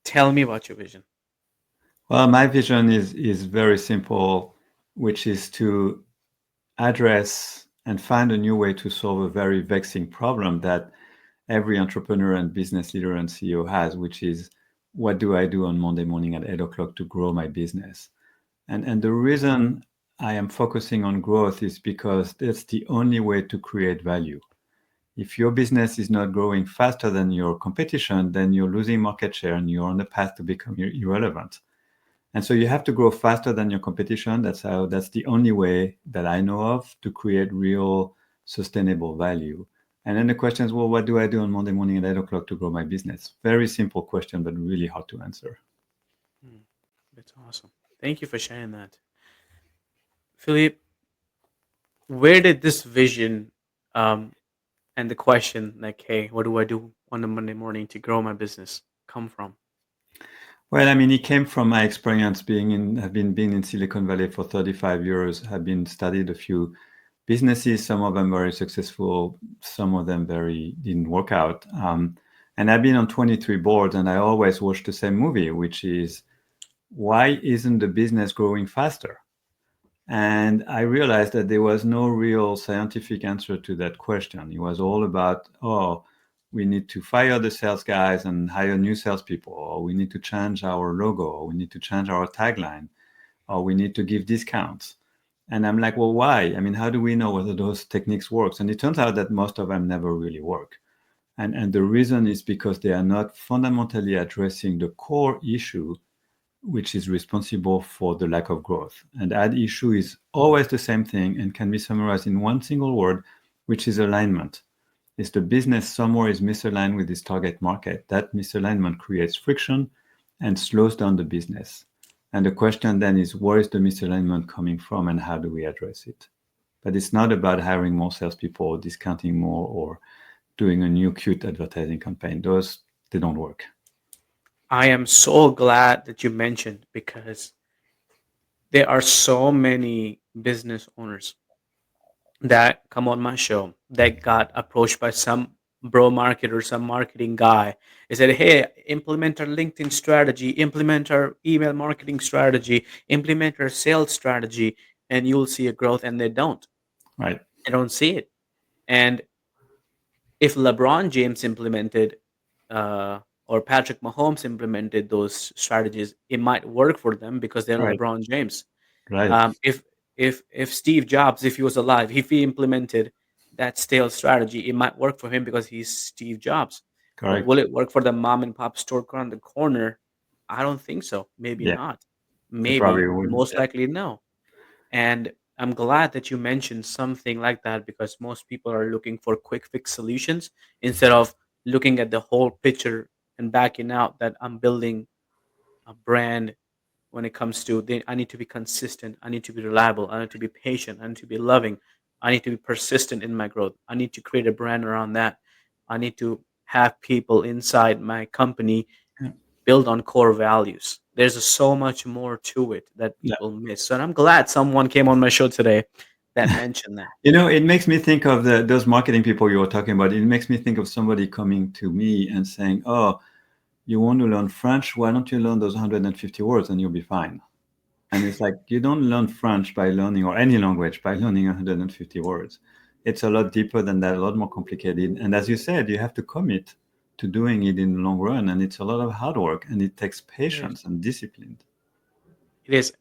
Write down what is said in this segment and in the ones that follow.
Tell me about your vision. Well, my vision is very simple, which is to address and find a new way to solve a very vexing problem that every entrepreneur and business leader and CEO has, which is what do I do on Monday morning at 8 o'clock to grow my business? And the reason I am focusing on growth is because that's the only way to create value. If your business is not growing faster than your competition, then you're losing market share and you're on the path to become irrelevant. And so you have to grow faster than your competition. That's the only way that I know of to create real sustainable value. And then the question is, well, what do I do on Monday morning at 8 o'clock to grow my business? Very simple question, but really hard to answer. Hmm, that's awesome. Thank you for sharing that. Philippe, where did this vision and the question, like, hey, what do I do on a Monday morning to grow my business, come from? Well, I mean, it came from my experience have been in Silicon Valley for 35 years, have been studied a few businesses, some of them very successful, some of them very didn't work out. And I've been on 23 boards and I always watch the same movie, which is why isn't the business growing faster? And I realized that there was no real scientific answer to that question. It was all about, oh, we need to fire the sales guys and hire new salespeople, or we need to change our logo, or we need to change our tagline, or we need to give discounts. And I'm like, well, why? I mean, how do we know whether those techniques works? And it turns out that most of them never really work. And the reason is because they are not fundamentally addressing the core issue, which is responsible for the lack of growth. And that issue is always the same thing and can be summarized in one single word, which is alignment. If the business somewhere is misaligned with its target market, that misalignment creates friction and slows down the business. And the question then is, where is the misalignment coming from and how do we address it? But it's not about hiring more salespeople or discounting more or doing a new cute advertising campaign. Those, they don't work. I am so glad that you mentioned, because there are so many business owners that come on my show that got approached by some bro marketer, some marketing guy. He said, hey, implement our LinkedIn strategy, implement our email marketing strategy, implement our sales strategy, and you'll see a growth. And they don't. Right. They don't see it. And if LeBron James implemented or Patrick Mahomes implemented those strategies, it might work for them because they're Right. LeBron James. Right. If Steve Jobs, if he was alive, if he implemented that stale strategy, it might work for him because he's Steve Jobs. But will Correct. it work for the mom and pop store around the corner? I don't think so. Maybe Yeah. not. They probably Maybe wouldn't. most likely no. And I'm glad that you mentioned something like that, because most people are looking for quick fix solutions instead of looking at the whole picture and backing out that I'm building a brand. When it comes to I need to be consistent, I need to be reliable, I need to be patient, I need to be loving, I need to be persistent in my growth, I need to create a brand around that, I need to have people inside my company Yeah. build on core values. There's so much more to it that Yeah. people miss. So, and I'm glad someone came on my show today that mentioned that. You know, it makes me think of those marketing people you were talking about. It makes me think of somebody coming to me and saying, "Oh, you want to learn French? Why don't you learn those 150 words and you'll be fine?" And it's like, you don't learn French by learning, or any language by learning 150 words. It's a lot deeper than that, a lot more complicated. And as you said, you have to commit to doing it in the long run. And it's a lot of hard work and it takes It is. patience and discipline. It is.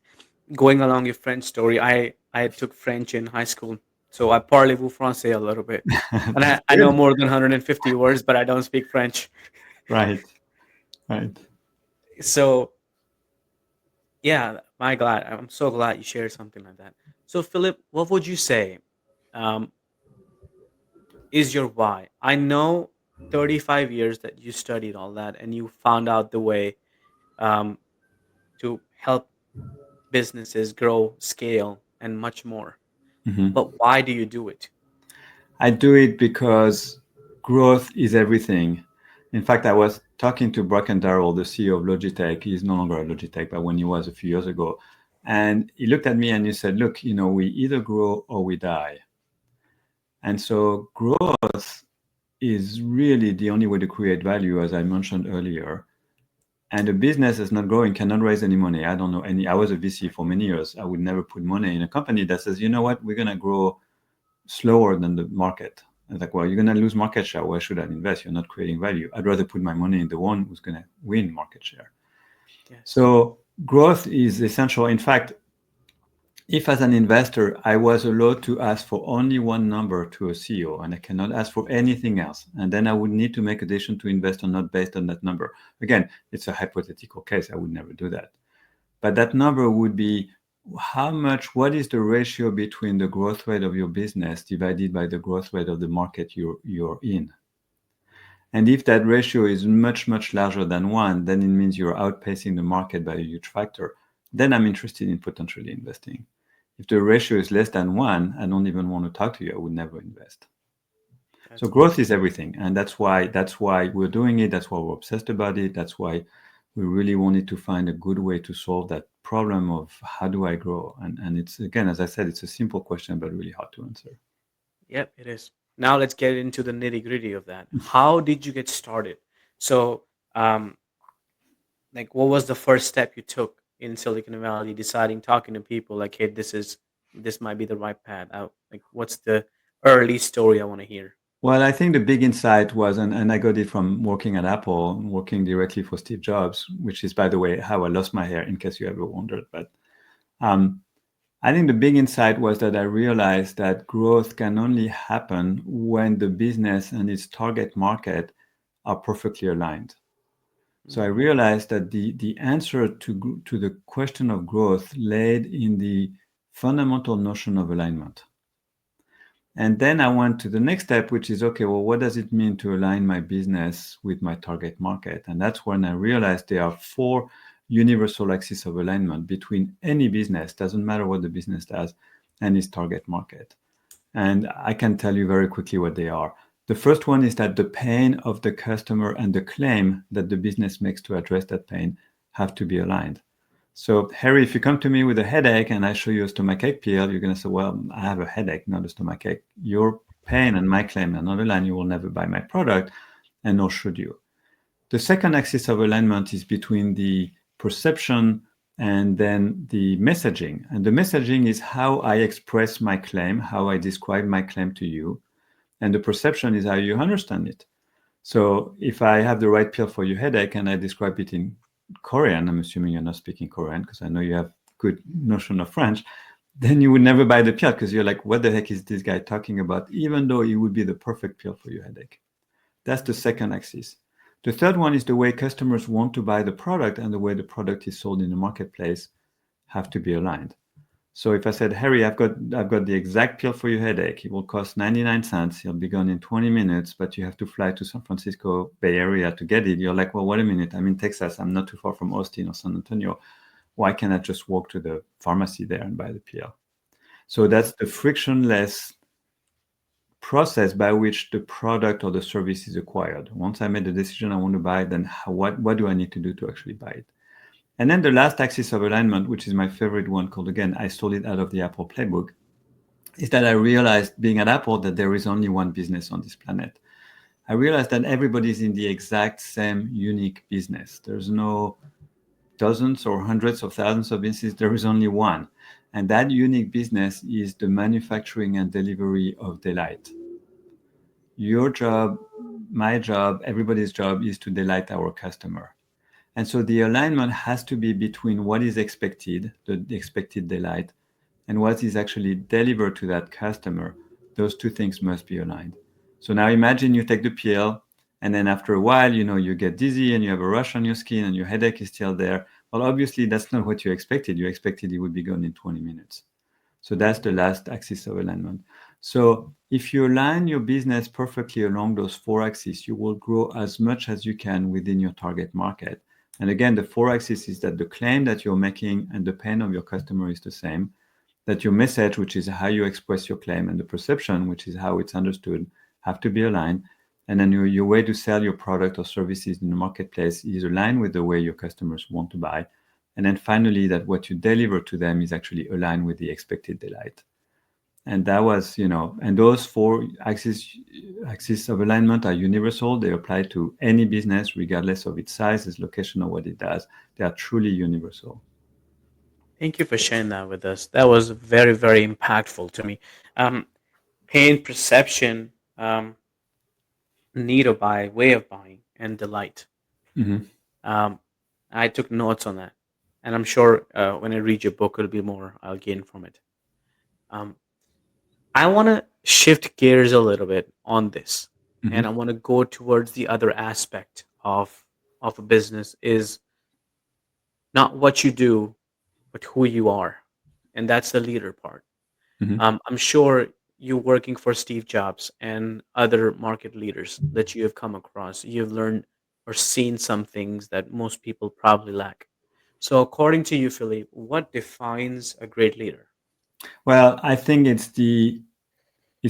Going along your French story, I took French in high school, so I parlez-vous français a little bit, and That's I know good. more than 150 words, but I don't speak French. Right, right. So yeah, I'm so glad you shared something like that. So Philip, what would you say um, is your why? I know 35 years that you studied all that and you found out the way um, to help businesses grow, scale, and much more. Mhm. But why do you do it? I do it because growth is everything. In fact, I was talking to Bracken Darrell, the CEO of Logitech. He's no longer at Logitech, but when he was a few years ago. And he looked at me and he said, look, we either grow or we die. And so growth is really the only way to create value, as I mentioned earlier. and the business is not growing, cannot raise any money. I don't know any. I was a VC for many years. I would never put money in a company that says, you know what, we're gonna grow slower than the market. It's like, well, you're gonna lose market share. Why should I invest? You're not creating value. I'd rather put my money in the one who's gonna win market share. Yes. So growth is essential. In fact, if as an investor I was allowed to ask for only one number to a CEO and I cannot ask for anything else, and then I would need to make a decision to invest or not based on that number. Again, it's a hypothetical case. I would never do that. But that number would be how much, what is the ratio between the growth rate of your business divided by the growth rate of the market you're in? And if that ratio is much, much larger than one, then it means you're outpacing the market by a huge factor. Then I'm interested in potentially investing. If the ratio is less than one, I don't even want to talk to you. I would never invest. So That's growth is awesome. everything, and that's why we're doing it. That's why we're obsessed about it. That's why we really wanted to find a good way to solve that problem of how do I grow. And it's, again, as I said, it's a simple question but really hard to answer. Yep, it is. Now let's get into the nitty gritty of that. How did you get started? So, um, like, what was the first step you took in Silicon Valley, deciding, talking to people, like, hey, this might be the right path out. Like, what's the early story I want to hear? Well, I think the big insight was, and I got it from working at Apple, working directly for Steve Jobs, which is, by the way, how I lost my hair, in case you ever wondered. But um, I think the big insight was that I realized that growth can only happen when the business and its target market are perfectly aligned. So I Mm, realized that the answer to the question of growth laid in the fundamental notion of alignment. And then I went to the next step, which is, okay, well, what does it mean to align my business with my target market? And that's when I realized there are four universal axes of alignment between any business, doesn't matter what the business does, and its target market. And I can tell you very quickly what they are. The first one is that the pain of the customer and the claim that the business makes to address that pain have to be aligned. So, Harry, if you come to me with a headache and I show you a stomachache pill, you're going to say, well, I have a headache, not a stomachache. Your pain and my claim are not aligned. You will never buy my product, and nor should you. The second axis of alignment is between the perception and then the messaging. And the messaging is how I express my claim, how I describe my claim to you. And the perception is how you understand it. So if I have the right pill for your headache and I describe it in Korean, I'm assuming you're not speaking Korean because I know you have good notion of French, then you would never buy the pill because you're like, what the heck is this guy talking about? Even though it would be the perfect pill for your headache. That's the mm, second axis. The third one is the way customers want to buy the product and the way the product is sold in the marketplace have to be aligned. So if I said, Harry, I've got the exact pill for your headache. It will cost 99 cents. It'll be gone in 20 minutes, but you have to fly to San Francisco Bay Area to get it. You're like, well, wait a minute. I'm in Texas. I'm not too far from Austin or San Antonio. Why can't I just walk to the pharmacy there and buy the pill? So mm, that's the frictionless process by which the product or the service is acquired. Once I made the decision I want to buy it, then what do I need to do to actually buy it? And then the last axis of alignment, which is my favorite one, called, again, I stole it out of the Apple playbook, is that I realized, being at Apple, that there is only one business on this planet. I realized that everybody's in the exact same unique business. There's no dozens or hundreds of thousands of businesses. There is only one. And that unique business is the manufacturing and delivery of delight. Your job, my job, everybody's job is to delight our customer. And so the alignment has to be between what is expected, the expected delight, and what is actually delivered to that customer. Those two things must be aligned. So now imagine you take the pill, and then after a while, you get dizzy and you have a rush on your skin and your headache is still there. Well, obviously, that's not what you expected. You expected it would be gone in 20 minutes. So that's the mm. last axis of alignment. So if you align your business perfectly along those four axes, you will grow as much as you can within your target market. And again, the four axes is that the claim that you're making and the pain of your customer is the same, that your message, which is how you express your claim, and the perception, which is how it's understood, have to be aligned. And then your way to sell your product or services in the marketplace is aligned with the way your customers want to buy. And then finally, that what you deliver to them is actually aligned with the expected delight. And that was, and those four axis of alignment are universal. They apply to any business, regardless of its size, its location, or what it does. They are truly universal. Thank you for sharing that with us. That was very, very impactful to me. Um, Pain perception, need of buy, way of buying, and delight. Hmm. Um, I took notes on that, and I'm sure when I read your book, it'll be more I'll gain from it. Um, I want to shift gears a little bit on this, and I Hmm. want to go towards the other aspect of a business is not what you do, but who you are, and that's the leader part. Hmm. I'm sure you working for Steve Jobs and other market leaders that you have come across, you've learned or seen some things that most people probably lack. So, according to you, Philippe, what defines a great leader? Well, I think it's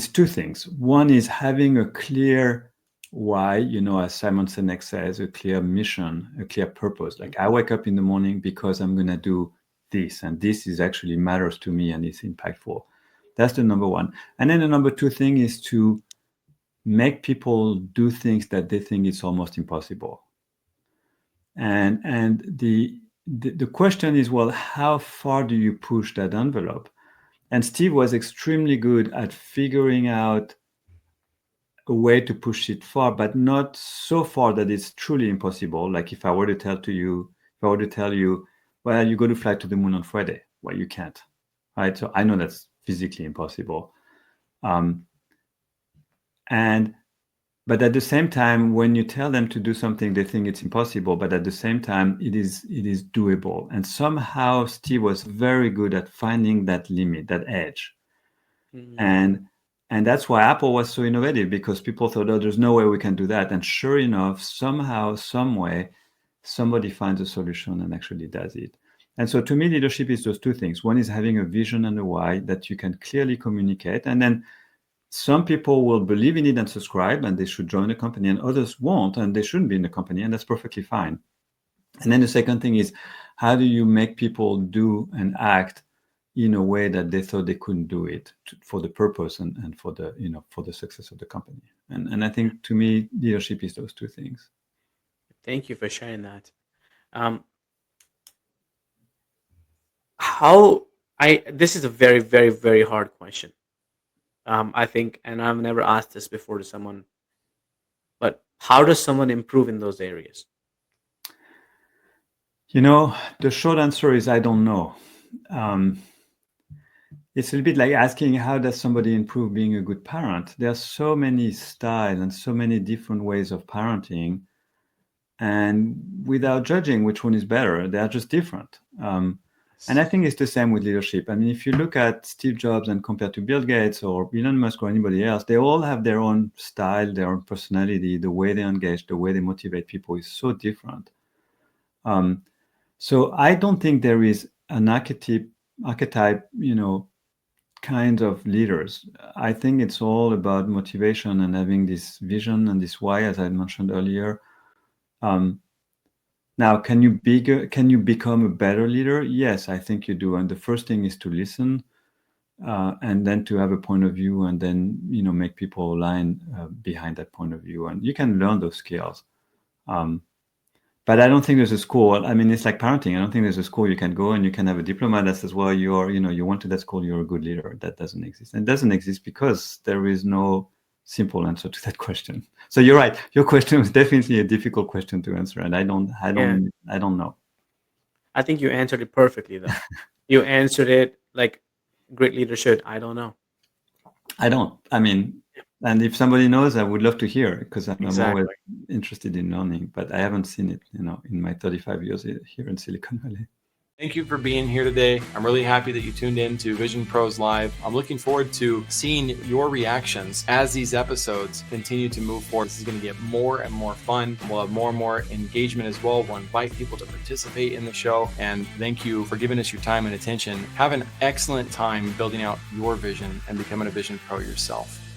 two things. One is having a clear why, as Simon Sinek says, a clear mission, a clear purpose. Like I wake up in the morning because I'm going to do this, and this is actually matters to me and it's impactful. That's the number one. And then the number two thing is to make people do things that they think it's almost impossible. And the question is, well, how far do you push that envelope? And Steve was extremely good at figuring out a way to push it far, but not so far that it's truly impossible. Like if I were to tell you, well, you go to fly to the moon on Friday. Well, you can't, right? So I know that's physically impossible. Um, and but at the same time, when you tell them to do something, they think it's impossible. But at the same time, it is doable. And somehow Steve was very good at finding that limit, that edge. Mm, And that's why Apple was so innovative, because people thought, oh, there's no way we can do that. And sure enough, somehow, some way, somebody finds a solution and actually does it. And so to me, leadership is those two things. One is having a vision and a why that you can clearly communicate. And then some people will believe in it and subscribe, and they should join the company, and others won't, and they shouldn't be in the company, and that's perfectly fine. And then the second thing is, how do you make people do and act in a way that they thought they couldn't do it for the purpose and for the for the success of the company? And I think to me, leadership is those two things. thank you for sharing that. Um, how I this is a very, very, very hard question. I think, and I've never asked this before to someone, but how does someone improve in those areas? The short answer is I don't know. Um, it's a little bit like asking how does somebody improve being a good parent. There are so many styles and so many different ways of parenting, and without judging which one is better, they are just different. And I Yes. think it's the same with leadership. I mean, if you look at Steve Jobs and compared to Bill Gates or Elon Musk or anybody else, they all have their own style, their own personality. The way they engage, the way they motivate people is so different. Um, so I don't think there is an archetype, kind of leaders. I think it's all about motivation and having this vision and this why, as I mentioned earlier. Um, Now, can you become a better leader? Yes, I think you do. And the first thing is to listen, and then to have a point of view, and then make people align behind that point of view. And you can learn those skills. Um, but I don't think there's a school. I mean, it's like parenting. I don't think there's a school you can go and you can have a diploma that says, well, you went to that school, you're a good leader. That doesn't exist. And it doesn't exist because there is no simple answer to that question. So you're right. Your question was definitely a difficult question to answer, and Yeah, I don't know. I think you answered it perfectly, though. You answered it like great leader should. I don't know. I don't. I mean, and if somebody knows, I would love to hear, because I'm always Exactly. interested in learning, but I haven't seen it, in my 35 years here in Silicon Valley. Thank you for being here today. I'm really happy that you tuned in to Vision Pros Live. I'm looking forward to seeing your reactions as these episodes continue to move forward. This is going to get more and more fun. We'll have more and more engagement as well. We'll invite people to participate in the show. And thank you for giving us your time and attention. Have an excellent time building out your vision and becoming a Vision Pro yourself.